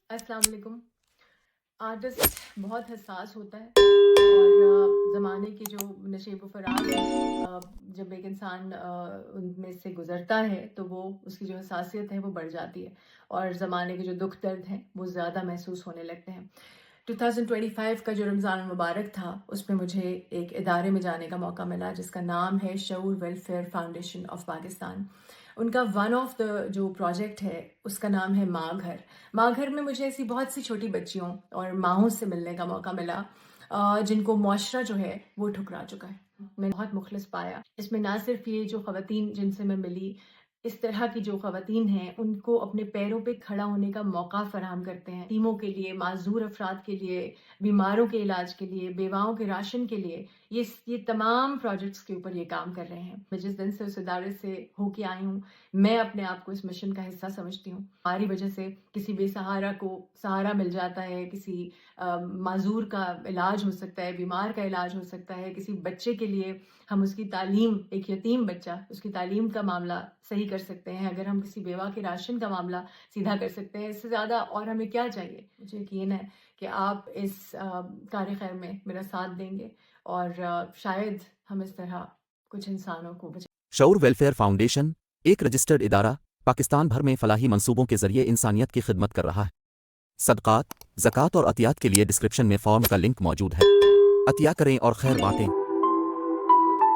अस्सलाम वालेकुम। आर्टिस्ट बहुत हसास होता है और ज़माने की जो नशेब व फ़राज़ है, जब एक इंसान उनमें से गुज़रता है तो वो उसकी जो हसासियत है वो बढ़ जाती है और ज़माने के जो दुख दर्द हैं वो ज़्यादा महसूस होने लगते हैं। 2025 का जो रमज़ान मुबारक था उसमें मुझे एक इदारे में जाने का मौका मिला जिसका नाम है शऊर वेलफेयर फाउंडेशन ऑफ पाकिस्तान। उनका वन ऑफ द जो प्रोजेक्ट है उसका नाम है माँ घर। माँ घर में मुझे ऐसी बहुत सी छोटी बच्चियों और माँओं से मिलने का मौका मिला जिनको मुआशरा जो है वो ठुकरा चुका है। मैंने बहुत मुखलिस पाया इसमें। ना सिर्फ ये जो ख़वातीन जिनसे मैं मिली, इस तरह की जो ख़वातीन हैं उनको अपने पैरों पे खड़ा होने का मौका फ़राहम करते हैं। यतीमों के लिए, माज़ूर अफ़राद के लिए, बीमारों के इलाज के लिए, बेवाओं के राशन के लिए, ये तमाम प्रोजेक्ट्स के ऊपर ये काम कर रहे हैं। मैं जिस दिन से उस इदारे से होके आई हूँ, मैं अपने आप को इस मिशन का हिस्सा समझती हूँ। हमारी वजह से किसी बेसहारा को सहारा मिल जाता है, किसी माज़ूर का इलाज हो सकता है, बीमार का इलाज हो सकता है, किसी बच्चे के लिए हम उसकी तालीम, एक यतीम बच्चा, उसकी तालीम का मामला सही कर सकते हैं। अगर हम किसी बेवा के राशन का मामला सीधा कर सकते हैं, इससे ज़्यादा और हमें क्या चाहिए। मुझे यकीन है कि आप इस कार्य खैर में मेरा साथ देंगे और शायद हम इस तरह कुछ इंसानों को बचा। शऊर वेलफेयर फाउंडेशन एक रजिस्टर्ड इदारा पाकिस्तान भर में फलाही मंसूबों के जरिए इंसानियत की खिदमत कर रहा है। सदक़ात, ज़कात और अतियात के लिए डिस्क्रिप्शन में फॉर्म का लिंक मौजूद है। अतिया करें और खैर बांटें।